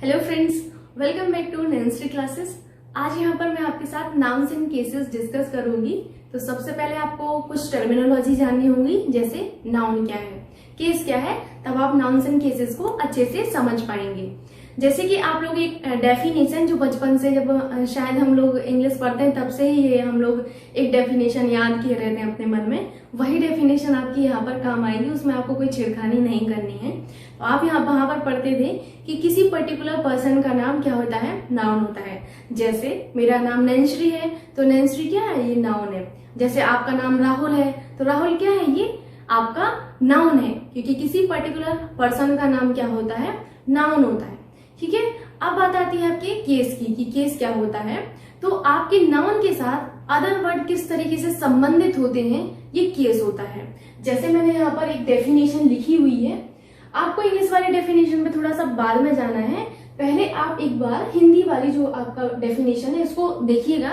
Hello friends, welcome back to Nancy classes. आज यहाँ पर मैं आपके साथ नाउन्स एंड केसेस डिस्कस करूंगी। तो सबसे पहले आपको कुछ टर्मिनोलॉजी जाननी होगी, जैसे नाउन क्या है, केस क्या है, तब आप नाउन्स एंड केसेस को अच्छे से समझ पाएंगे। जैसे कि आप लोग एक डेफिनेशन जो बचपन से जब शायद हम लोग इंग्लिश पढ़ते हैं तब से ही ये हम लोग एक डेफिनेशन याद किए रहते हैं अपने मन में, वही डेफिनेशन आपकी यहाँ पर काम आएगी। उसमें आपको कोई छेड़खानी नहीं करनी है। तो आप वहां पर पढ़ते थे कि किसी पर्टिकुलर पर्सन का नाम क्या होता है, नाउन होता है। जैसे मेरा नाम नैंसी है तो नैंसी क्या है, ये नाउन है। जैसे आपका नाम राहुल है तो राहुल क्या है, ये आपका नाउन है, क्योंकि किसी पर्टिकुलर पर्सन का नाम क्या होता है, नाउन होता है। ठीक है, अब बात आती है आपके केस की कि केस क्या होता है। तो आपके नाउन के साथ अदर वर्ड किस तरीके से संबंधित होते हैं, ये केस होता है। जैसे मैंने यहाँ पर एक डेफिनेशन लिखी हुई है, आपको इंग्लिश वाली डेफिनेशन पे थोड़ा सा बाद में जाना है। पहले आप एक बार हिंदी वाली जो आपका डेफिनेशन है इसको देखिएगा,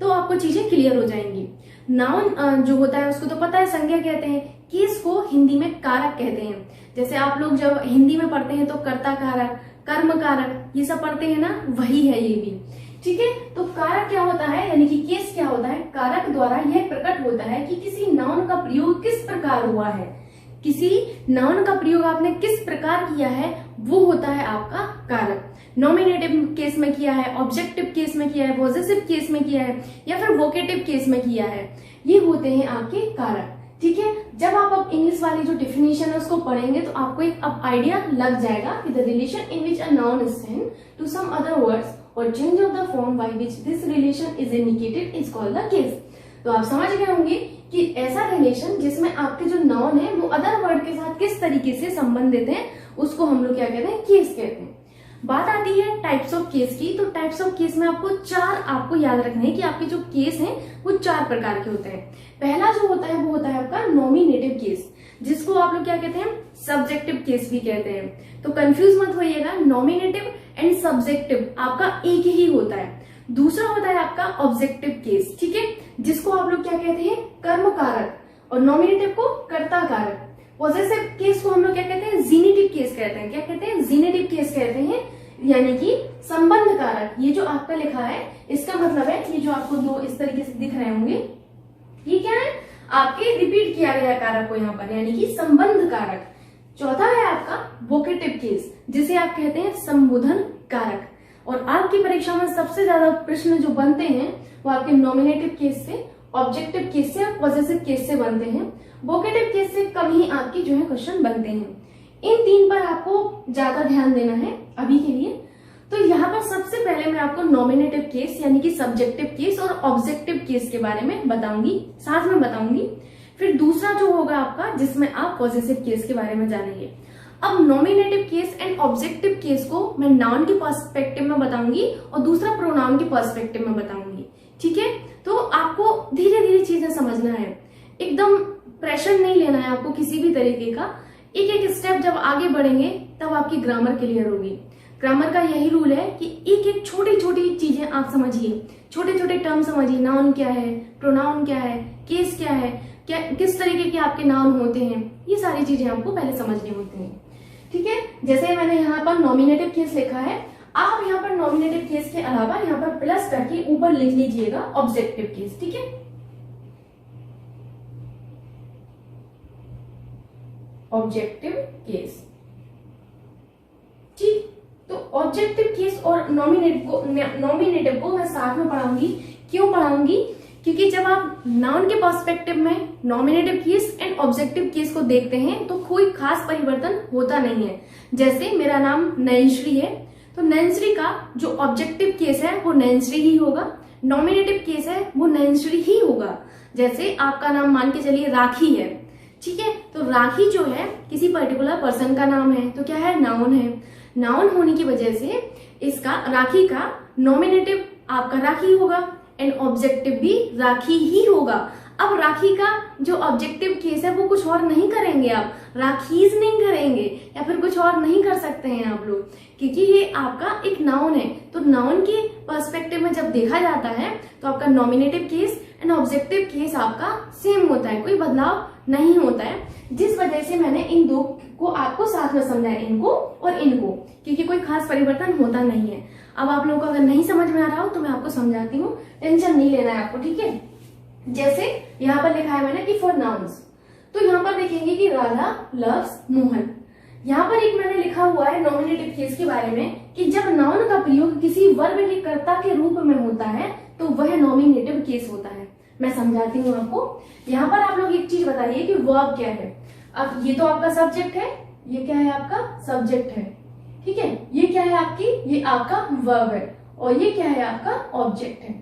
तो आपको चीजें क्लियर हो जाएंगी। नाउन जो होता है उसको तो पता है, संज्ञा कहते हैं। केस को हिंदी में कारक कहते हैं। जैसे आप लोग जब हिंदी में पढ़ते हैं तो कर्ता कारक, कर्म कारक, ये सब पढ़ते हैं ना, वही है ये भी। ठीक है, तो कारक क्या होता है, यानी कि केस क्या होता है, कारक द्वारा यह प्रकट होता है कि किसी नाउन का प्रयोग किस प्रकार हुआ है, किसी नाउन का प्रयोग आपने किस प्रकार किया है, वो होता है आपका कारक। नॉमिनेटिव केस में किया है, ऑब्जेक्टिव केस में किया है, पॉजेसिव केस में किया है, या फिर वोकेटिव केस में किया है, ये होते हैं आपके कारक। ठीक है, जब आप अब इंग्लिश वाली जो डेफिनेशन है उसको पढ़ेंगे तो आपको एक अब आइडिया लग जाएगा कि the relation in which a noun is sent to some other words और change of the form by which this relation is indicated is called the case. तो आप समझ गए होंगे कि ऐसा रिलेशन जिसमें आपके जो नाउन है वो अदर वर्ड के साथ किस तरीके से संबंधित है, उसको हम लोग क्या कहते हैं, केस कहते हैं। बात आती है टाइप्स ऑफ केस की। तो टाइप्स ऑफ केस में आपको चार आपको याद रखना है कि आपके जो केस हैं वो चार प्रकार के होते हैं। पहला जो होता है वो होता है आपका नॉमिनेटिव केस, जिसको आप लोग क्या कहते हैं, सब्जेक्टिव केस भी कहते हैं। तो कंफ्यूज मत होइएगा, नॉमिनेटिव एंड सब्जेक्टिव आपका एक ही होता है। दूसरा होता है आपका ऑब्जेक्टिव केस, ठीक है, जिसको आप लोग क्या कहते हैं, कर्म कारक, और नॉमिनेटिव को कर्ता कारक। पॉजेसिव केस को हम लोग क्या कहते हैं, जीनेटिव केस कहते हैं। क्या कहते हैं, जीनेटिव केस कहते हैं, यानी कि संबंध कारक। ये जो आपका लिखा है इसका मतलब है, ये जो आपको दो इस तरीके से दिख रहे होंगे, ये क्या है, आपके रिपीट किया गया कारक को यहाँ पर, यानी कि संबंध कारक। चौथा है आपका वोकेटिव केस, जिसे आप कहते हैं संबोधन कारक। और आपकी परीक्षा में सबसे ज्यादा प्रश्न जो बनते हैं वो आपके नॉमिनेटिव केस से, ऑब्जेक्टिव केस से और पॉजेसिव केस से बनते हैं। वोकेटिव केस से कम ही आपके जो है क्वेश्चन बनते हैं। इन तीन पर आपको ज्यादा ध्यान देना है अभी के लिए। तो यहाँ पर सबसे पहले मैं आपको नॉमिनेटिव केस यानी कि सब्जेक्टिव केस और ऑब्जेक्टिव केस के बारे में बताऊंगी, साथ में बताऊंगी। फिर दूसरा जो होगा आपका, जिसमें आप पॉजेसिव केस के बारे में जानेंगे। अब nominative case and objective case को मैं नाउन के पर्सपेक्टिव में बताऊंगी और दूसरा प्रोनाउन के पर्सपेक्टिव में बताऊंगी। ठीक है, तो आपको धीरे धीरे चीजें समझना है, एकदम प्रेशर नहीं लेना है आपको किसी भी तरीके का। एक एक स्टेप जब आगे बढ़ेंगे तब आपकी ग्रामर क्लियर होगी। ग्रामर का यही रूल है कि एक एक छोटी छोटी चीजें आप समझिए, छोटे छोटे टर्म समझिए, नाउन क्या है, प्रोनाउन क्या है, केस क्या है, क्या किस तरीके के आपके नाउन होते हैं, ये सारी चीजें आपको पहले समझनी होती हैं। ठीक है, जैसे मैंने यहाँ पर नॉमिनेटिव केस लिखा है, आप यहाँ पर नॉमिनेटिव केस के अलावा यहाँ पर प्लस करके ऊपर लिख लीजिएगा ऑब्जेक्टिव केस। ठीक है, ऑब्जेक्टिव केस। ठीक, तो ऑब्जेक्टिव केस और नॉमिनेटिव को मैं साथ में पढ़ाऊंगी। क्यों पढ़ाऊंगी, क्योंकि जब आप नाउन के पर्सपेक्टिव में nominative case and objective case को देखते हैं तो कोई खास परिवर्तन होता नहीं है। जैसे मेरा नाम नैंसी है तो नैंसी का जो ऑब्जेक्टिव केस है वो नैंसी ही होगा, नॉमिनेटिव केस है वो नैंसी ही होगा। जैसे आपका नाम मान के चलिए राखी है, ठीक है, तो राखी जो है किसी पर्टिकुलर पर्सन का नाम है, तो क्या है, नाउन है। नाउन होने की वजह से इसका राखी का नॉमिनेटिव आपका राखी होगा एंड ऑब्जेक्टिव भी राखी ही होगा। अब राखी का जो ऑब्जेक्टिव केस है वो कुछ और नहीं करेंगे, आप राखीज नहीं करेंगे या फिर कुछ और नहीं कर सकते हैं आप लोग, क्योंकि ये आपका एक नाउन है। तो नाउन के पर्सपेक्टिव में जब देखा जाता है तो आपका nominative case and objective case आपका सेम होता है, कोई बदलाव नहीं होता है, जिस वजह से मैंने इन दो को आपको साथ में समझाया, इनको और इनको, क्योंकि कोई खास परिवर्तन होता नहीं है। अब आप लोगों को अगर नहीं समझ में आ रहा हो तो मैं आपको समझाती हूँ, टेंशन नहीं लेना है आपको, ठीक है। जैसे यहाँ पर लिखा है मैंने कि फॉर नाउन्स, तो यहाँ पर देखेंगे कि राधा लव्स मोहन। यहाँ पर एक मैंने लिखा हुआ है नॉमिनेटिव केस के बारे में कि जब नाउन का प्रयोग किसी वर्ब के कर्ता के रूप में होता है तो वह नॉमिनेटिव केस होता है। मैं समझाती हूँ आपको। यहाँ पर आप लोग एक चीज बताइए कि वर्ब क्या है। अब ये तो आपका सब्जेक्ट है, ये क्या है आपका सब्जेक्ट है, ठीक है। ये क्या है आपकी, ये आपका वर्ब है, और ये क्या है आपका ऑब्जेक्ट है।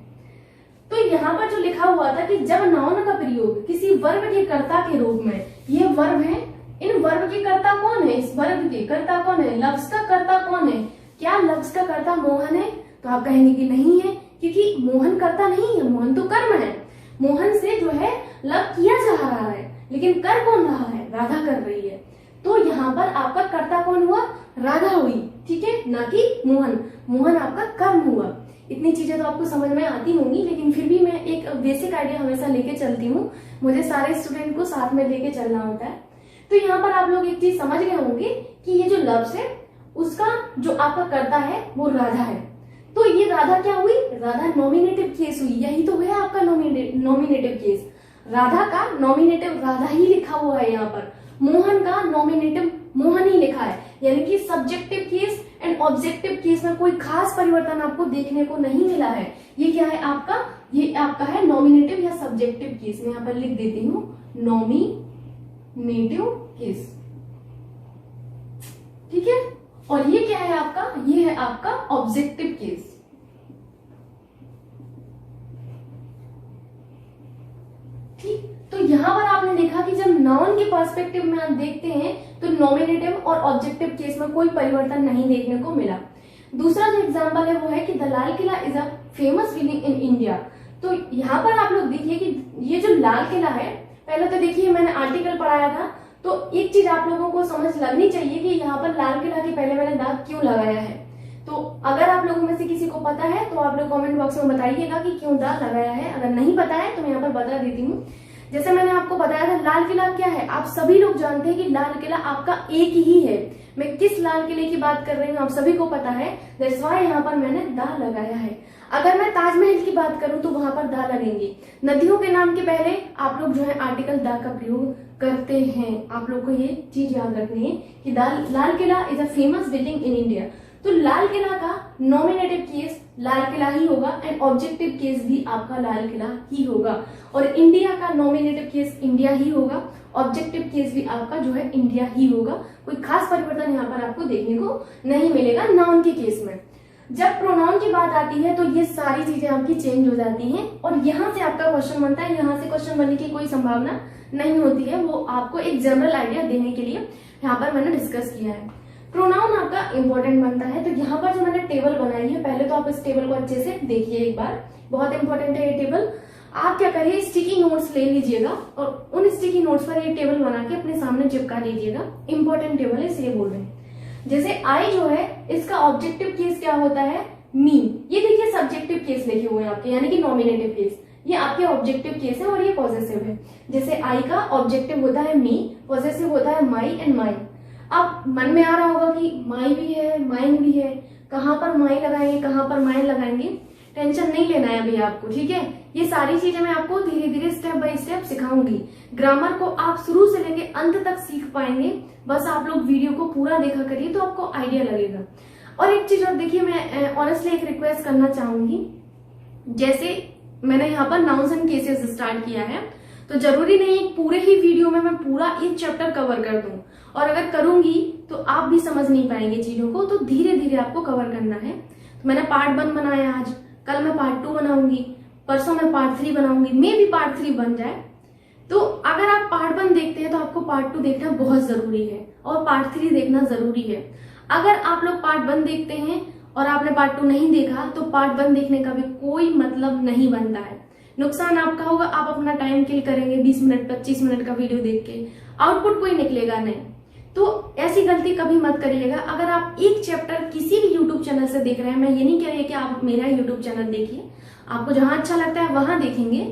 तो यहाँ पर जो लिखा हुआ था कि जब नाउन का प्रयोग किसी वर्ब के कर्ता के रूप में, ये वर्ब है, इन वर्ब के कर्ता कौन है, इस वर्ब के कर्ता कौन है, लफ्ज का कर्ता कौन है, क्या लफ्ज का कर्ता मोहन है? तो आप कहेंगे कि नहीं है, क्योंकि मोहन कर्ता नहीं है, मोहन तो कर्म है। मोहन से जो है लव किया जा रहा है, लेकिन कर कौन रहा है, राधा कर रही है। तो यहाँ पर आपका कर्ता कौन हुआ, राधा हुई, ठीक है, ना कि मोहन। मोहन आपका कर्म हुआ। इतनी चीजें तो आपको समझ में आती होंगी, लेकिन फिर भी मैं एक बेसिक आइडिया हमेशा लेके चलती हूँ, मुझे सारे स्टूडेंट को साथ में लेके चलना होता है। तो यहाँ पर आप लोग एक चीज समझ गए होंगे कि ये जो लफ्ज है उसका जो आपका कर्ता है वो राधा है। तो ये राधा क्या हुई, राधा नॉमिनेटिव केस हुई, यही तो है आपका नॉमिनेटिव केस। राधा का नॉमिनेटिव राधा ही लिखा हुआ है यहाँ पर, मोहन का नॉमिनेटिव मोहन ही लिखा है, यानी कि subjective case and objective case में कोई खास परिवर्तन आपको देखने को नहीं मिला है। ये क्या है आपका, ये आपका है नॉमिनेटिव या सब्जेक्टिव केस। मैं यहाँ पर लिख देती हूँ नॉमिनेटिव केस, ठीक है। और ये क्या है आपका, ये है आपका ऑब्जेक्टिव केस, ठीक। तो यहां पर आपने देखा कि जब नाउन के पर्सपेक्टिव में आप देखते हैं तो नॉमिनेटिव और ऑब्जेक्टिव केस में कोई परिवर्तन नहीं देखने को मिला। दूसरा जो एग्जांपल है वो है कि the Lal Qila is a famous building in India. तो यहाँ पर आप लोग देखिए कि ये जो लाल किला है, पहले तो देखिए मैंने आर्टिकल पढ़ाया था, तो एक चीज आप लोगों को समझ लगनी चाहिए कि यहाँ पर लाल किला के पहले मैंने दाग क्यों लगाया है। तो अगर आप लोगों में से किसी को पता है तो आप लोग कमेंट बॉक्स में बताइएगा कि क्यों दाग लगाया है। अगर नहीं पता है तो मैं यहाँ पर बता देती हूँ। जैसे मैंने आपको बताया था लाल किला क्या है, आप सभी लोग जानते हैं कि लाल किला आपका एक ही है। मैं किस लाल किले की बात कर रही हूँ आप सभी को पता है, दैट्स व्हाई यहाँ पर मैंने दा लगाया है। अगर मैं ताजमहल की बात करूं तो वहां पर दा लगेंगे। नदियों के नाम के पहले आप लोग जो है आर्टिकल दा का प्रयोग करते हैं। आप लोग को ये चीज याद रखनी है कि Lal Qila is a famous building in India. तो लाल किला का नॉमिनेटिव केस लाल किला ही होगा एंड ऑब्जेक्टिव केस भी आपका लाल किला ही होगा, और इंडिया का नॉमिनेटिव केस इंडिया ही होगा, ऑब्जेक्टिव केस भी आपका जो है इंडिया ही होगा। कोई खास परिवर्तन यहाँ पर आपको देखने को नहीं मिलेगा नाउन के केस में। जब प्रोनाउन की बात आती है तो ये सारी चीजें आपकी चेंज हो जाती हैं और यहाँ से आपका क्वेश्चन बनता है। यहाँ से क्वेश्चन बनने की कोई संभावना नहीं होती है, वो आपको एक जनरल आइडिया देने के लिए यहाँ पर मैंने डिस्कस किया है। प्रोनाउन आपका इंपॉर्टेंट बनता है, तो यहाँ पर जो मैंने टेबल बनाई है, पहले तो आप इस टेबल को अच्छे से देखिए एक बार, बहुत इंपॉर्टेंट है ये टेबल। आप क्या करिए, स्टिकी नोट्स ले लीजिएगा और उन स्टिकी नोट्स पर ये टेबल बना के अपने सामने चिपका लीजिएगा। इंपॉर्टेंट टेबल है इसलिए बोल रहे हैं। जैसे आई जो है इसका ऑब्जेक्टिव केस क्या होता है, मी। ये देखिए सब्जेक्टिव केस लिखे हुए हैं आपके, यानी कि नॉमिनेटिव केस। ये आपके ऑब्जेक्टिव केस है और ये पॉजेसिव है। जैसे आई का ऑब्जेक्टिव होता है मी, पॉजेसिव होता है माई एंड माइन। अब मन में आ रहा होगा कि माई भी है माइन भी है, कहाँ पर माई लगाएंगे कहाँ पर माइन लगाएंगे। टेंशन नहीं लेना है अभी आपको, ठीक है। ये सारी चीजें मैं आपको धीरे धीरे स्टेप बाय स्टेप सिखाऊंगी। ग्रामर को आप शुरू से लेके अंत तक सीख पाएंगे, बस आप लोग वीडियो को पूरा देखा करिए तो आपको आइडिया लगेगा। और एक चीज और देखिए, मैं ऑनेस्टली एक रिक्वेस्ट करना चाहूंगी। जैसे मैंने यहाँ पर नाउन्स एंड केसेस स्टार्ट किया है, तो जरूरी नहीं पूरे ही वीडियो में मैं पूरा एक चैप्टर कवर कर दूं, और अगर करूंगी तो आप भी समझ नहीं पाएंगे चीजों को, तो धीरे धीरे आपको कवर करना है। तो मैंने पार्ट 1 बनाया आज, कल मैं पार्ट 2 बनाऊंगी, परसों मैं पार्ट 3 बनाऊंगी, मे भी पार्ट 3 बन जाए। तो अगर आप पार्ट 1 देखते हैं तो आपको पार्ट 2 देखना बहुत जरूरी है और पार्ट 3 देखना जरूरी है। अगर आप लोग पार्ट 1 देखते हैं और आपने पार्ट 2 नहीं देखा तो पार्ट 1 देखने का भी कोई मतलब नहीं बनता है। नुकसान आपका होगा, आप अपना टाइम किल करेंगे 20 मिनट 25 मिनट का वीडियो देख के, आउटपुट कोई निकलेगा नहीं। तो ऐसी गलती कभी मत करिएगा। अगर आप एक चैप्टर किसी भी यूट्यूब चैनल से देख रहे हैं, मैं ये नहीं कह रही कि आप मेरा यूट्यूब चैनल देखिए, आपको जहां अच्छा लगता है वहां देखेंगे,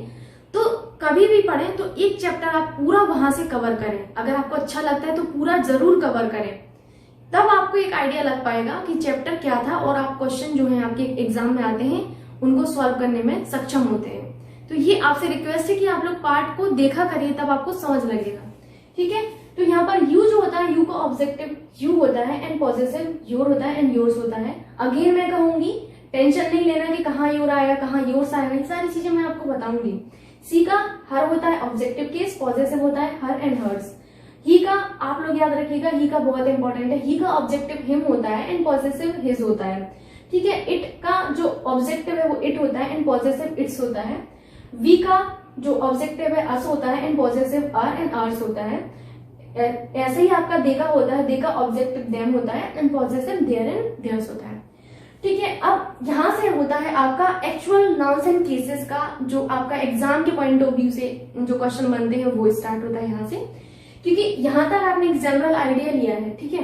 तो कभी भी पढ़ें तो एक चैप्टर आप पूरा वहां से कवर करें। अगर आपको अच्छा लगता है तो पूरा जरूर कवर करें, तब आपको एक आइडिया लग पाएगा कि चैप्टर क्या था और आप क्वेश्चन जो है आपके एग्जाम में आते हैं उनको सॉल्व करने में सक्षम होते हैं। तो ये आपसे रिक्वेस्ट है कि आप लोग पार्ट को देखा करिए, तब आपको समझ लगेगा। ठीक है, तो यहाँ पर यू जो होता है, यू का ऑब्जेक्टिव यू होता है एंड पॉजेसिव योर होता है एंड योर्स होता है। अगेन मैं कहूंगी टेंशन नहीं लेना कि कहाँ योर आएगा कहाँ योर्स आएगा, ये सारी चीजें मैं आपको बताऊंगी। सी का हर होता है ऑब्जेक्टिव केस, पॉजेसिव होता है हर एंड हर्स। ही का आप लोग याद रखिएगा, ही का बहुत इंपॉर्टेंट है। ही का ऑब्जेक्टिव हिम होता है एंड पॉजेसिव हिज होता है। ठीक है, इट का जो ऑब्जेक्टिव है वो इट होता है एंड पॉजेसिव इट्स होता है। वी का जो ऑब्जेक्टिव है अस होता है and possessive our and ours होता है। ऐसे ही आपका दे का होता है, दे का ऑब्जेक्टिव देम होता है and possessive their and theirs होता है। ठीक है, अब यहां से होता है आपका एक्चुअल नाउन्स एंड केसेस का, जो आपका एग्जाम के पॉइंट ऑफ व्यू से जो क्वेश्चन बनते हैं वो स्टार्ट होता है यहाँ से, क्योंकि यहां तक आपने एक जनरल आइडिया लिया है। ठीक है,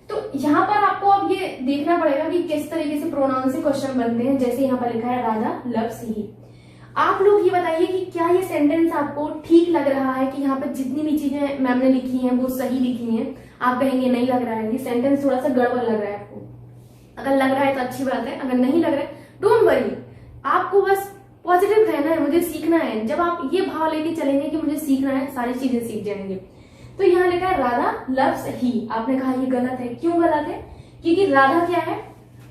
तो यहाँ पर आपको अब ये देखना पड़ेगा कि किस तरीके से प्रोनाउन से क्वेश्चन बनते हैं। जैसे यहाँ पर लिखा है राधा लव्स ही। आप लोग ये बताइए कि क्या ये सेंटेंस आपको ठीक लग रहा है कि यहाँ पर जितनी भी चीजें मैम ने लिखी हैं वो सही लिखी हैं। आप कहेंगे नहीं लग रहा है, ये सेंटेंस थोड़ा सा गड़बड़ लग रहा है आपको। अगर लग रहा है तो अच्छी बात है, अगर नहीं लग रहा है डोंट वरी, आपको बस पॉजिटिव रहना है, मुझे सीखना है। जब आप ये भाव लेके चलेंगे कि मुझे सीखना है, सारी चीजें सीख जाएंगे। तो यहाँ लिखा है राधा लव्स ही। आपने कहा ये गलत है, क्यों गलत है? क्योंकि राधा क्या है?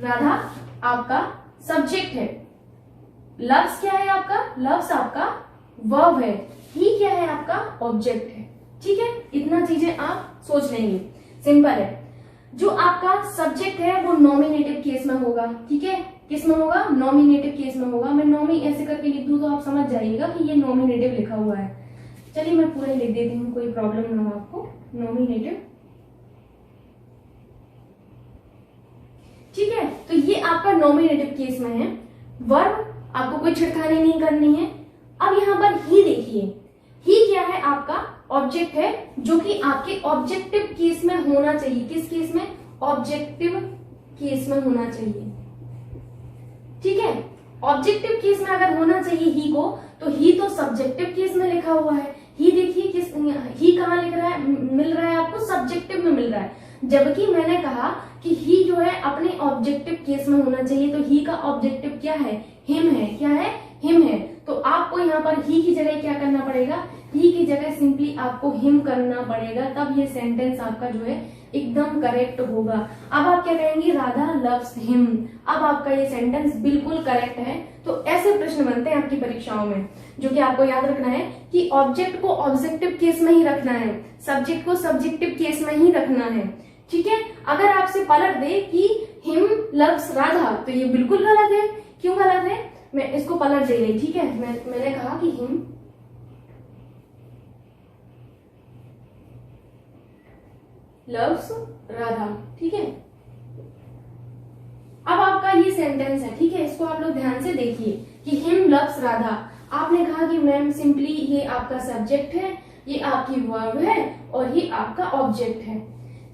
राधा आपका सब्जेक्ट है। लव्स क्या है आपका? लव्स आपका वर्ब है। ही क्या है आपका? ऑब्जेक्ट है। ठीक है, इतना चीजें आप सोच लेंगे, सिंपल है। जो आपका सब्जेक्ट है वो नॉमिनेटिव केस में होगा। ठीक है, किस में होगा? नॉमिनेटिव केस में होगा। मैं नॉमी ऐसे करके लिख दूं तो आप समझ जाइएगा कि ये नॉमिनेटिव लिखा हुआ है। चलिए मैं पूरा लिख देती हूँ, कोई प्रॉब्लम ना हो आपको। नॉमिनेटिव, ठीक है, तो ये आपका नॉमिनेटिव केस में है। वर्ब आपको कोई छिड़खानी नहीं करनी है। अब यहाँ पर ही देखिए, ही क्या है? आपका ऑब्जेक्ट है, जो कि आपके ऑब्जेक्टिव केस में होना चाहिए। किस केस में? ऑब्जेक्टिव केस में होना चाहिए। ठीक है, ऑब्जेक्टिव केस में अगर होना चाहिए ही को, तो ही तो सब्जेक्टिव केस में लिखा हुआ है। ही देखिए किस, ही कहाँ लिख रहा है, मिल रहा है आपको? सब्जेक्टिव में मिल रहा है। जबकि मैंने कहा कि ही जो है अपने ऑब्जेक्टिव केस में होना चाहिए। तो ही का ऑब्जेक्टिव क्या है? हिम है। क्या है? हिम है। तो आपको यहाँ पर ही की जगह क्या करना पड़ेगा? ही की जगह सिंपली आपको हिम करना पड़ेगा, तब ये सेंटेंस आपका जो है एकदम करेक्ट होगा। अब आप क्या कहेंगे? Radha loves him. अब आपका ये सेंटेंस बिल्कुल करेक्ट है। तो ऐसे प्रश्न बनते हैं आपकी परीक्षाओं में, जो कि आपको याद रखना है कि ऑब्जेक्ट को ऑब्जेक्टिव केस में ही रखना है, सब्जेक्ट को सब्जेक्टिव केस में ही रखना है। ठीक है, अगर आपसे पलट दे कि हिम लव्स राधा, तो ये बिल्कुल गलत है। क्यों गलत है? मैं इसको पलट दे रही। ठीक है, मैंने कहा कि हिम लव्स राधा। ठीक है, अब आपका ये सेंटेंस है। ठीक है, इसको आप लोग ध्यान से देखिए कि हिम लव्स राधा। आपने कहा कि मैम सिंपली ये आपका सब्जेक्ट है, ये आपकी वर्ब है और ये आपका ऑब्जेक्ट है।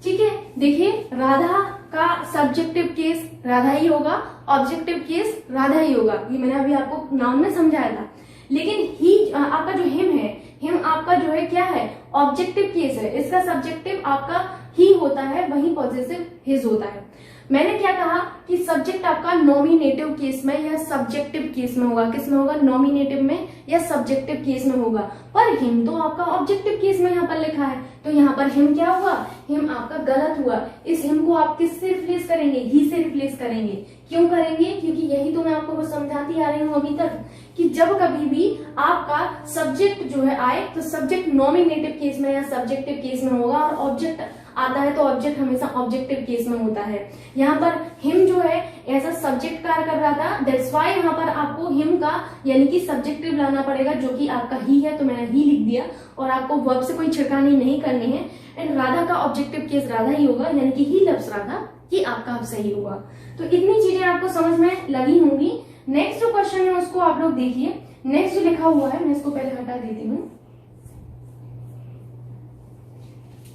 ठीक है, देखिए राधा का सब्जेक्टिव केस राधा ही होगा, ऑब्जेक्टिव केस राधा ही होगा। ये मैंने अभी आपको नाउन में समझाया था। लेकिन ही आपका जो हिम है, हिम आपका जो है क्या है? ऑब्जेक्टिव केस है। इसका सब्जेक्टिव आपका ही होता है, वही पॉजेसिव हिज होता है। मैंने क्या कहा कि सब्जेक्ट आपका नॉमिनेटिव केस में या सब्जेक्टिव केस में होगा। किस में होगा? नॉमिनेटिव में या सब्जेक्टिव केस में होगा। पर हिम तो आपका ऑब्जेक्टिव केस में यहाँ पर लिखा है, तो यहाँ पर हिम क्या हुआ? हिम आपका गलत हुआ। इस हिम को आप किससे रिप्लेस करेंगे? ही से रिप्लेस करेंगे। क्यों करेंगे? क्योंकि यही तो मैं आपको समझाती आ रही हूँ अभी तक कि जब कभी भी आपका सब्जेक्ट जो है आए, तो सब्जेक्ट नॉमिनेटिव केस में या सब्जेक्टिव केस में होगा, और ऑब्जेक्ट आता है तो ऑब्जेक्ट हमेशा ऑब्जेक्टिव केस में होता है। यहाँ पर हिम जो है ऐसा सब्जेक्ट कार्य कर रहा था, दैट्स व्हाई यहाँ पर आपको हिम का यानी कि सब्जेक्टिव लाना पड़ेगा, जो कि आपका ही है, तो मैंने ही लिख दिया। और आपको वर्ब से कोई छिड़कानी नहीं करनी है। एंड राधा का ऑब्जेक्टिव केस राधा ही होगा, यानी कि ही लव्स राधा, ये आपका अब सही होगा। तो इतनी चीजें आपको समझ में लगी होंगी। नेक्स्ट जो क्वेश्चन है उसको आप लोग देखिए। नेक्स्ट जो लिखा हुआ है, मैं इसको पहले हटा देती हूँ।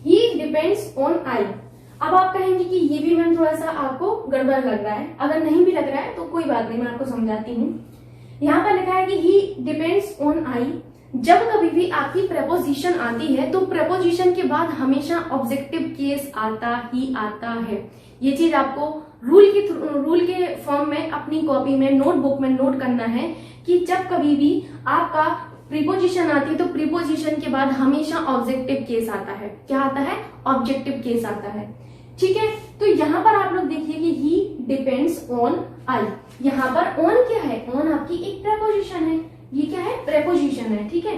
He depends on I। अब आप कहेंगे कि ये भी मैम थोड़ा सा आपको गड़बड़ लग रहा है। अगर नहीं भी लग रहा है तो कोई बात नहीं, मैं आपको समझाती हूँ। यहाँ पर लिखा है कि he depends on I जब कभी भी आपकी प्रेपोजिशन आती है तो प्रेपोजिशन के बाद हमेशा ऑब्जेक्टिव केस आता ही आता है। ये चीज आपको रूल के फॉर्म में अपनी कॉपी में नोटबुक में नोट करना है कि जब कभी भी आपका प्रीपोजिशन आती है तो प्रीपोजिशन के बाद हमेशा ऑब्जेक्टिव केस आता है। क्या आता है? ऑब्जेक्टिव केस आता है। ठीक है, तो यहाँ पर आप लोग देखिए कि ही डिपेंड्स ऑन आई। यहाँ पर ऑन क्या है? ऑन आपकी एक प्रेपोजिशन है। ये क्या है? प्रेपोजिशन है। ठीक है,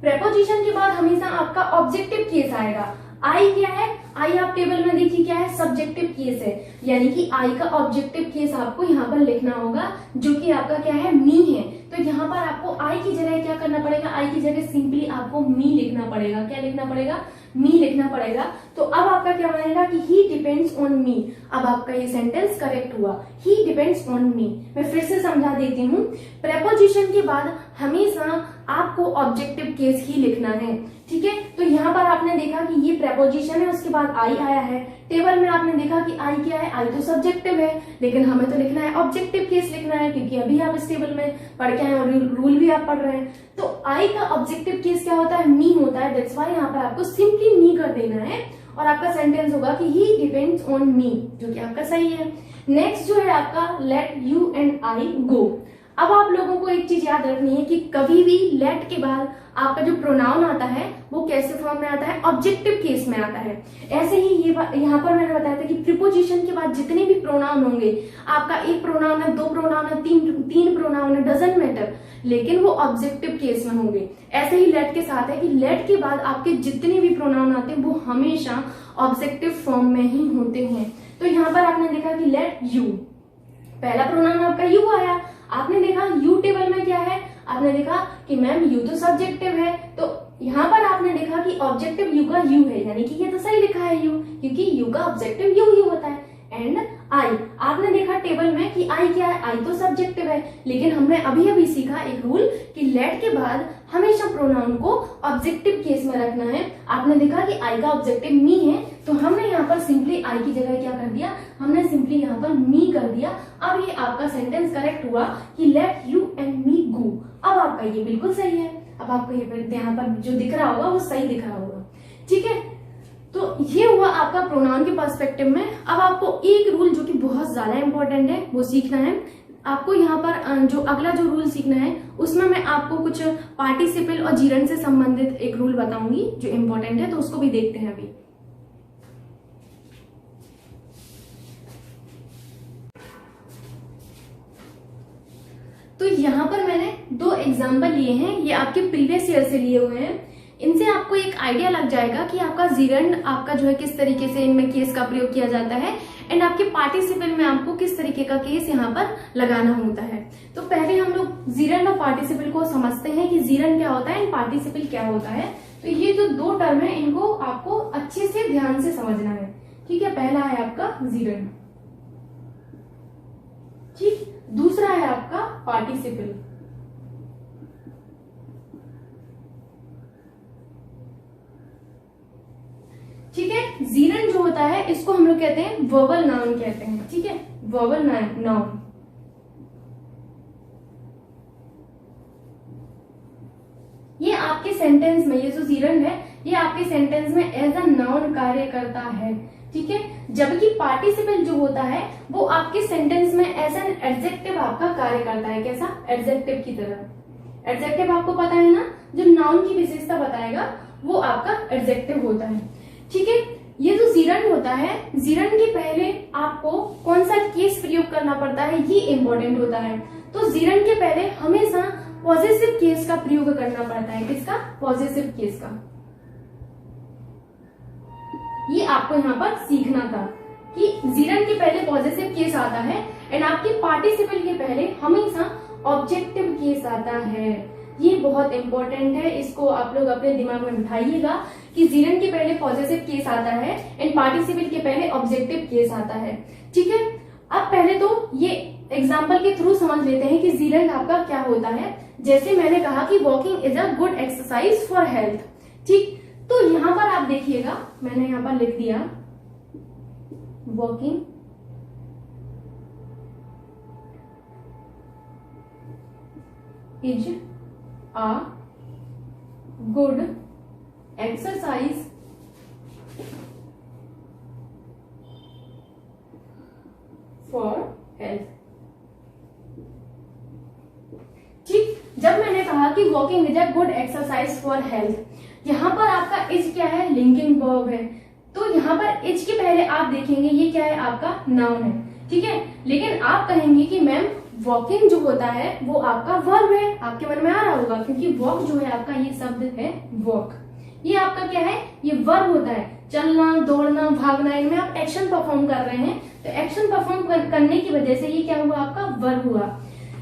प्रेपोजिशन के बाद हमेशा आपका ऑब्जेक्टिव केस आएगा। आई क्या है? आई आप टेबल में देखिए क्या है? सब्जेक्टिव केस है, यानी कि आई का ऑब्जेक्टिव केस आपको यहाँ पर लिखना होगा, जो कि आपका क्या है? मी है। तो यहाँ पर आपको आई की जगह क्या करना पड़ेगा? आई की जगह सिंपली आपको मी लिखना पड़ेगा। क्या लिखना पड़ेगा? मी लिखना पड़ेगा। तो अब आपका क्या बनेगा कि ही डिपेंड्स ऑन मी। अब आपका ये सेंटेंस करेक्ट हुआ, ही डिपेंड्स ऑन मी। मैं फिर से समझा देती हूँ, प्रेपोजिशन के बाद हमेशा आपको ऑब्जेक्टिव केस ही लिखना है। ठीक है, तो यहाँ पर आपने देखा कि ये प्रेपोजिशन है, उसके बाद आई आया है। टेबल में आपने देखा कि आई क्या है? आई तो सब्जेक्टिव है, लेकिन हमें तो लिखना है ऑब्जेक्टिव केस लिखना है, क्योंकि अभी आप इस टेबल में पढ़ के आए और रूल भी आप पढ़ रहे हैं। तो आई का ऑब्जेक्टिव केस क्या होता है? मी होता है। दैट्स व्हाई यहाँ पर आपको सिंपली मी कर देना है और आपका सेंटेंस होगा कि ही डिपेंड्स ऑन मी, जो कि आपका सही है। नेक्स्ट जो है आपका लेट यू एंड आई गो। अब आप लोगों को एक चीज याद रखनी है कि कभी भी लेट के बाद आपका जो प्रोनाउन आता है वो कैसे फॉर्म में आता है? ऑब्जेक्टिव केस में आता है। ऐसे ही ये यहाँ पर मैंने बताया था कि प्रीपोजिशन के बाद जितने भी प्रोनाउन होंगे, आपका एक प्रोनाउन है, दो प्रोनाउन है, तीन प्रोनाउन है, डजंट मैटर, लेकिन वो ऑब्जेक्टिव केस में होंगे। ऐसे ही लेट के साथ है कि लेट के बाद आपके जितने भी प्रोनाउन आते हैं वो हमेशा ऑब्जेक्टिव फॉर्म में ही होते हैं। तो यहाँ पर आपने देखा कि लेट यू, पहला प्रोनाउन आपका यू आया। आपने देखा यू टेबल में क्या है? आपने देखा कि मैम यू तो सब्जेक्टिव है, तो यहाँ पर आपने देखा कि ऑब्जेक्टिव यू का यू है, यानी कि ये तो सही लिखा है यू, क्योंकि यू का ऑब्जेक्टिव यू ही होता है। एंड आई, आपने देखा टेबल में कि आई क्या है? आई तो सब्जेक्टिव है, लेकिन हमने अभी अभी सीखा एक रूल कि लेट के बाद हमेशा प्रोनाउन को ऑब्जेक्टिव केस में रखना है। आपने देखा कि आई का ऑब्जेक्टिव मी है, तो हमने यहाँ पर सिंपली आई की जगह क्या कर दिया? हमने सिंपली यहाँ पर मी कर दिया। अब ये आपका सेंटेंस करेक्ट हुआ कि लेट यू एंड मी गो। अब आपका ये बिल्कुल सही है। अब आपको ये यहाँ पर जो दिख रहा होगा वो सही दिख रहा होगा। ठीक है, तो ये हुआ आपका प्रोनाउन के पर्सपेक्टिव में। अब आपको एक रूल जो कि बहुत ज्यादा इंपॉर्टेंट है वो सीखना है। आपको यहाँ पर जो अगला जो रूल सीखना है उसमें मैं आपको कुछ पार्टिसिपल और जीरंड से संबंधित एक रूल बताऊंगी जो इंपॉर्टेंट है, तो उसको भी देखते हैं अभी। तो यहाँ पर मैंने दो एग्जाम्पल लिए हैं, ये आपके प्रीवियस ईयर से लिए हुए हैं। इनसे आपको एक आइडिया लग जाएगा कि आपका जीरंड आपका जो है किस तरीके से इनमें केस का प्रयोग किया जाता है, एंड आपके पार्टिसिपल में आपको किस तरीके का केस यहाँ पर लगाना होता है। तो पहले हम लोग जीरंड और पार्टिसिपल को समझते हैं कि जीरंड क्या होता है एंड पार्टिसिपल क्या होता है। तो ये जो दो टर्म है इनको आपको अच्छे से ध्यान से समझना है। ठीक है, पहला है आपका जीरंड, ठीक, दूसरा है आपका पार्टिसिपल। ठीक है, जीरंड जो होता है इसको हम लोग कहते हैं वर्बल नाउन कहते हैं। ठीक है, वर्बल नाउन। ये आपके सेंटेंस में, ये जो जीरंड है ये आपके सेंटेंस में एज अ नाउन कार्य करता है। ठीक है, जबकि पार्टिसिपल जो होता है वो आपके सेंटेंस में एज एन एडजेक्टिव आपका कार्य करता है। कैसा? एडजेक्टिव की तरह। एडजेक्टिव आपको पता है ना, जो नाउन की विशेषता बताएगा वो आपका एडजेक्टिव होता है। ठीक है, ये जो जीरंड होता है, जीरंड के पहले आपको कौन सा केस प्रयोग करना पड़ता है ये इंपॉर्टेंट होता है। तो जीरंड के पहले हमेशा पॉजिटिव केस का प्रयोग करना पड़ता है। किसका? पॉजिटिव केस का। ये आपको यहाँ पर सीखना था कि जीरंड के पहले पॉजिटिव केस आता है एंड आपके पार्टिसिपल के पहले हमेशा ऑब्जेक्टिव केस आता है। ये बहुत इंपॉर्टेंट है, इसको आप लोग अपने दिमाग में बिठाइएगा कि जीरंड के पहले पॉजिटिव केस आता है एंड पार्टिसिपल के पहले ऑब्जेक्टिव केस आता है। ठीक है, अब पहले तो ये एग्जाम्पल के थ्रू समझ लेते हैं कि जीरंड आपका क्या होता है। जैसे मैंने कहा कि walking is a good exercise for health. ठीक, तो यहां पर आप देखिएगा, मैंने यहां पर लिख दिया walking is a good exercise for health. ठीक, जब मैंने कहा कि walking is a good exercise for health, यहाँ पर आपका इज क्या है, लिंकिंग वर्ब है। तो यहाँ पर इज के पहले आप देखेंगे ये क्या है, आपका नाउन है, ठीक है। लेकिन आप कहेंगे कि मैम वॉकिंग जो होता है वो आपका वर्ब है, आपके मन में आ रहा होगा, क्योंकि वॉक जो है आपका ये शब्द है वॉक, ये आपका क्या है, ये वर्ब होता है। चलना, दौड़ना, भागना, इनमें आप एक्शन परफॉर्म कर रहे हैं, तो एक्शन परफॉर्म करने की वजह से ये क्या हुआ, आपका वर्ब हुआ।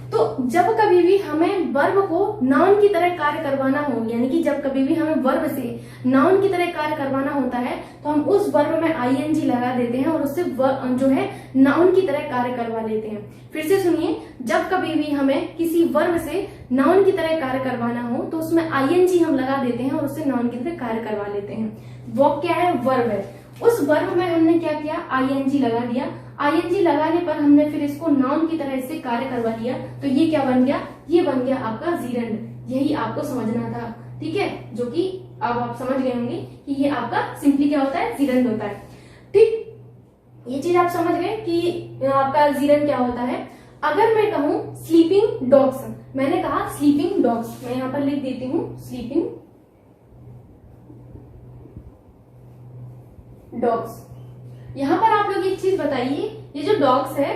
तो जब कभी भी हमें वर्ब को नाउन की तरह कार्य करवाना हो, यानी कि जब कभी भी हमें वर्ब से नाउन की तरह कार्य करवाना होता है, तो हम उस वर्ब में आईएनजी लगा देते हैं और उससे जो है नाउन की तरह कार्य करवा लेते हैं। फिर से सुनिए, जब कभी भी हमें किसी वर्ब से नाउन की तरह कार्य करवाना हो तो उसमें आईएनजी हम लगा देते हैं और उससे नाउन की तरह कार्य करवा लेते हैं। वॉक क्या है, वर्ब है, उस वर्ब में हमने क्या किया, आईएनजी लगा दिया। आईएनजी लगाने पर हमने फिर इसको नाउन की तरह इससे कार्य करवा लिया, तो ये क्या बन गया, ये बन गया आपका जीरंड। यही आपको समझना था, ठीक है, जो कि अब आप समझ गए होंगे कि ये आपका सिंपली क्या होता है, जीरंड होता है। ठीक, ये चीज आप समझ गए कि आपका जीरंड क्या होता है। अगर मैं कहूं स्लीपिंग डॉग्स, मैंने कहा स्लीपिंग डॉग्स, मैं यहाँ पर लिख देती हूँ स्लीपिंग डॉग्स। यहाँ पर आप लोग एक चीज बताइए, ये जो डॉग्स है,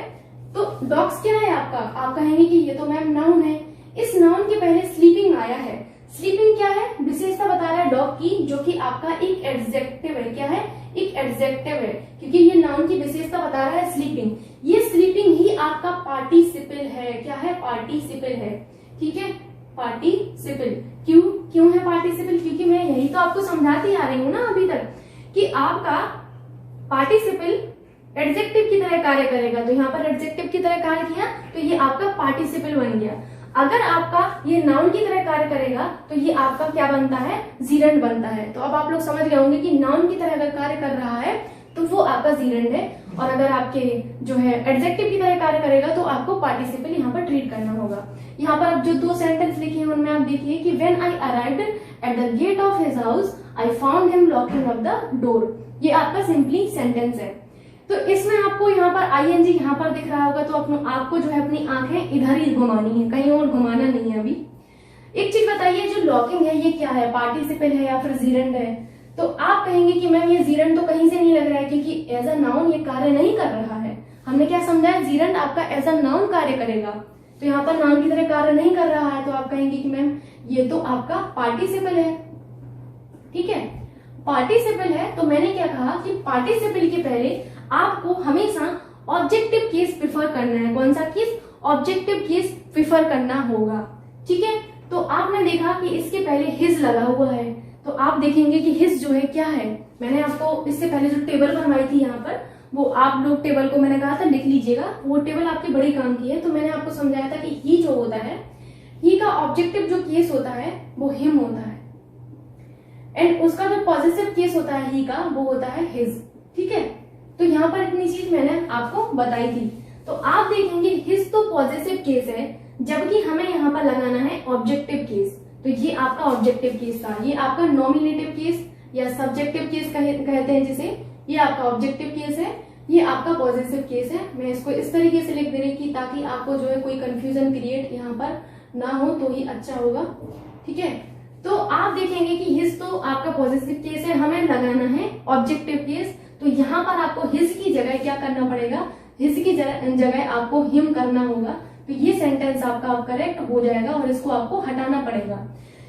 तो डॉग्स क्या है आपका, आप कहेंगे कि ये तो मैम नाउन है। इस नाउन के पहले स्लीपिंग आया है। स्लीपिंग क्या है, विशेषता बता रहा है डॉग की, जो कि आपका एक एडजेक्टिव है। क्या है, एक एडजेक्टिव है, क्योंकि ये नाउन की विशेषता बता रहा है स्लीपिंग। ये स्लीपिंग ही आपका पार्टिसिपल है। क्या है, पार्टिसिपल है, ठीक है, पार्टिसिपल। क्यों है पार्टिसिपल, क्योंकि मैं यही तो आपको समझाती आ रही हूँ ना अभी तक कि आपका पार्टिसिपल एडजेक्टिव की तरह कार्य करेगा। तो यहाँ पर एडजेक्टिव की तरह कार्य किया तो ये आपका पार्टिसिपल बन गया। अगर आपका ये नाउन की तरह कार्य करेगा तो ये आपका क्या बनता है, जीरंड बनता है। तो अब आप लोग समझ गए होंगे कि नाउन की तरह अगर कार्य कर रहा है तो वो आपका जीरंड है, और अगर आपके जो है एडजेक्टिव की तरह कार्य करेगा तो आपको पार्टिसिपल यहाँ पर ट्रीट करना होगा। यहाँ पर अब जो दो सेंटेंस लिखे हैं उनमें आप देखिए कि when I arrived at the gate of his house I found him locking up the door. ये आपका सिंपली सेंटेंस है। तो इसमें आपको यहाँ पर आईएनजी यहाँ पर दिख रहा होगा, तो आपको जो है अपनी आंखें इधर ही घुमानी है, कहीं और घुमाना नहीं है। अभी एक चीज बताइए, जो लॉकिंग है ये क्या है, पार्टिसिपल है या फिर जीरंड है? तो आप कहेंगे कि मैम ये जीरंड तो कहीं से नहीं लग रहा है, क्योंकि एज अ नाउन ये कार्य नहीं कर रहा है। हमने क्या समझा है, जीरंड आपका एज अ नाउन कार्य करेगा, तो यहाँ पर नाउन की तरह कार्य नहीं कर रहा है। तो आप कहेंगे कि मैम ये तो आपका पार्टिसिपल है, ठीक है, पार्टिसिपल है। तो मैंने क्या कहा कि पार्टिसिपल के पहले आपको हमेशा ऑब्जेक्टिव केस प्रिफर करना है। कौन सा केस, ऑब्जेक्टिव केस प्रिफर करना होगा, ठीक है। तो आपने देखा कि इसके पहले हिज लगा हुआ है, तो आप देखेंगे कि हिज जो है क्या है। मैंने आपको इससे पहले जो टेबल बनवाई थी यहाँ पर, वो आप लोग टेबल को मैंने कहा था लिख लीजिएगा, वो टेबल आपके बड़े काम की है। तो मैंने आपको समझाया था कि ही जो होता है, ही का ऑब्जेक्टिव जो केस होता है वो हिम होता है, एंड उसका जो पॉजिटिव केस होता है ही का, वो होता है हिज, ठीक है। तो यहाँ पर इतनी चीज मैंने आपको बताई थी। तो आप देखेंगे हिज तो पॉजिटिव केस है, जबकि हमें यहाँ पर लगाना है ऑब्जेक्टिव केस। तो ये आपका ऑब्जेक्टिव केस था, ये आपका नॉमिनेटिव केस या सब्जेक्टिव केस कहते हैं जिसे, ये आपका ऑब्जेक्टिव केस है, ये आपका पॉजिटिव केस है। मैं इसको इस तरीके से लिख दे रही कि ताकि आपको जो है कोई कंफ्यूजन क्रिएट यहाँ पर ना हो, तो ही अच्छा होगा, ठीक है। तो आप देखेंगे कि हिज तो आपका पॉजिटिव केस है, हमें लगाना है ऑब्जेक्टिव केस। तो यहाँ पर आपको हिज की जगह क्या करना पड़ेगा, हिज की जगह आपको हिम करना होगा। तो ये सेंटेंस आपका करेक्ट हो जाएगा और इसको आपको हटाना पड़ेगा,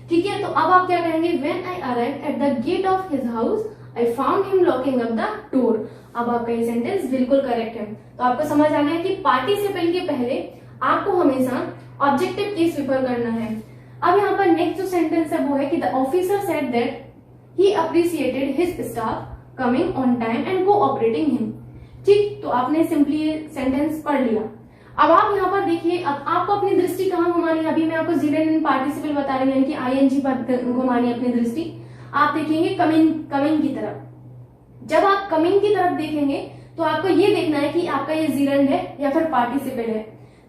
ठीक है। तो अब आप क्या कहेंगे, when I arrived at the gate of his house I found him locking up the door. अब आपका ये सेंटेंस बिल्कुल करेक्ट है। तो आपको समझ आ गया कि पार्टिसिपल के पहले आपको हमेशा ऑब्जेक्टिव केस प्रिफर करना है। अब यहाँ पर नेक्स्ट जो सेंटेंस है वो है कि the officer said that he appreciated his staff coming on time and cooperating him. ठीक, तो आपने सिंपली ये सेंटेंस पढ़ लिया। अब आप यहाँ पर देखिए, अब आपको अपनी दृष्टि कहाँ घुमानी है, अभी मैं आपको जीरंड पार्टिसिपल बता रही हूँ कि आईएनजी पर घुमानी है अपनी दृष्टि। आप देखेंगे कमिंग की तरफ। जब आप कमिंग की तरफ देखेंगे तो आपको ये देखना है कि आपका ये जीरंड है या फिर पार्टिसिपल है।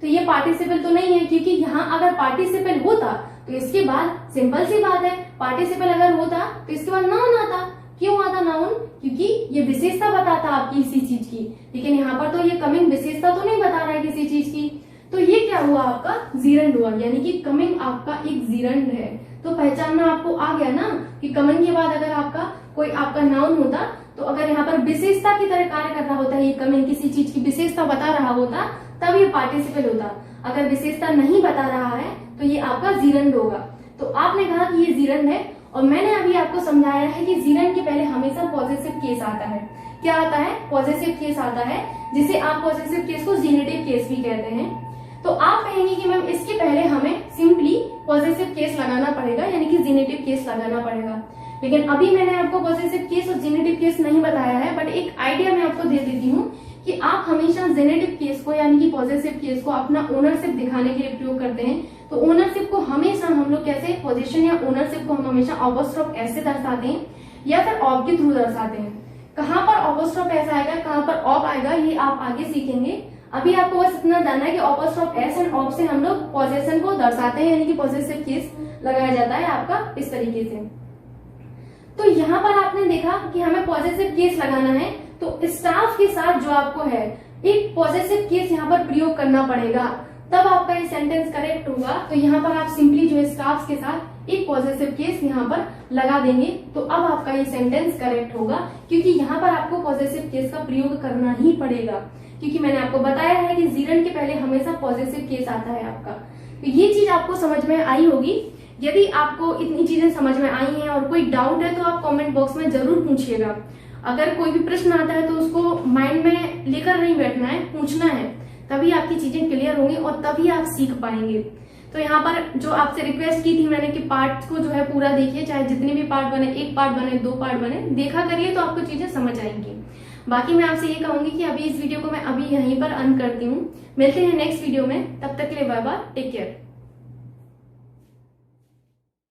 तो ये पार्टिसिपल तो नहीं है, क्योंकि यहाँ अगर पार्टिसिपल होता तो इसके बाद सिंपल सी बात है, पार्टिसिपल अगर होता तो इसके बाद नाउन आता। क्यों आता नाउन? क्योंकि ये विशेषता बताता आपकी किसी चीज की, लेकिन यहाँ पर तो ये कमिंग विशेषता तो नहीं बता रहा है किसी चीज की। तो ये क्या हुआ आपका? जीरंड हुआ, यानी कि कमिंग आपका एक जीरंड है। तो पहचानना आपको आ गया ना कि कमिंग के बाद अगर आपका कोई आपका नाउन होता, तो अगर यहाँ पर विशेषता की तरह कार्य कर रहा होता है, ये कमिंग किसी चीज की विशेषता बता रहा होता, तब ये पार्टिसिपल होता। अगर विशेषता नहीं बता रहा है तो ये आपका जीरंड होगा। तो आपने कहा कि ये जीरंड है, और मैंने अभी आपको समझाया है कि जीरंड के पहले हमेशा पॉजिटिव केस आता है। क्या आता है? पॉजिटिव केस आता है, जिसे आप पॉजिटिव केस को जेनेटिव केस भी कहते हैं। तो आप कहेंगे कि मैम इसके पहले हमें सिंपली पॉजिटिव केस लगाना पड़ेगा, यानी कि जेनेटिव केस लगाना पड़ेगा। लेकिन अभी मैंने आपको पॉजिटिव केस और जेनेटिव केस नहीं बताया है, बट एक आइडिया मैं आपको दे देती हूँ कि आप हमेशा जेनेटिव केस को यानी कि पॉजिटिव केस को अपना ओनरशिप दिखाने के लिए प्रयोग करते हैं। तो ओनरशिप को हमेशा हम लोग कैसे, पोजीशन या ओनरशिप को हम हमेशा ऑपोस्ट्रोफ एस से दर्शाते हैं या फिर ऑफ के थ्रू दर्शाते हैं। कहाँ पर ऑपोस्ट्रोफ एस आएगा, कहाँ पर ऑफ आएगा, ये आप आगे सीखेंगे। अभी आपको बस इतना जानना है कि ऑपोस्ट्रोफ एस एंड ऑफ से हम लोग पोजीशन को दर्शाते हैं, यानी कि पॉजिटिव केस लगाया जाता है आपका इस तरीके से। तो यहाँ पर आपने देखा कि हमें पॉजिटिव केस लगाना है, तो स्टाफ के साथ जो आपको है एक पॉजिटिव केस यहाँ पर प्रयोग करना पड़ेगा, तब आपका ये सेंटेंस करेक्ट होगा। तो यहाँ पर आप सिंपली जो स्टाफ के साथ एक पॉजिटिव केस यहाँ पर लगा देंगे, तो अब आपका ये सेंटेंस करेक्ट होगा, क्योंकि यहाँ पर आपको पॉजिटिव केस का प्रयोग करना ही पड़ेगा, क्योंकि मैंने आपको बताया है कि जीरंड के पहले हमेशा पॉजिटिव केस आता है आपका। तो ये चीज आपको समझ में आई होगी। यदि आपको इतनी चीजें समझ में आई हैं और कोई डाउट है तो आप कमेंट बॉक्स में जरूर पूछिएगा। अगर कोई भी प्रश्न आता है तो उसको माइंड में लेकर नहीं बैठना है, पूछना है, तभी आपकी चीजें क्लियर होंगी और तभी आप सीख पाएंगे। तो यहाँ पर जो आपसे रिक्वेस्ट की थी मैंने कि पार्ट को जो है पूरा देखिए, चाहे जितने भी पार्ट बने, एक पार्ट बने, 2 पार्ट बने, देखा करिए तो आपको चीजें समझ आएंगी। बाकी मैं आपसे ये कहूंगी कि अभी इस वीडियो को मैं अभी यहीं पर अंत करती हूँ। मिलते हैं नेक्स्ट वीडियो में, तब तक के लिए बाय बाय, टेक केयर।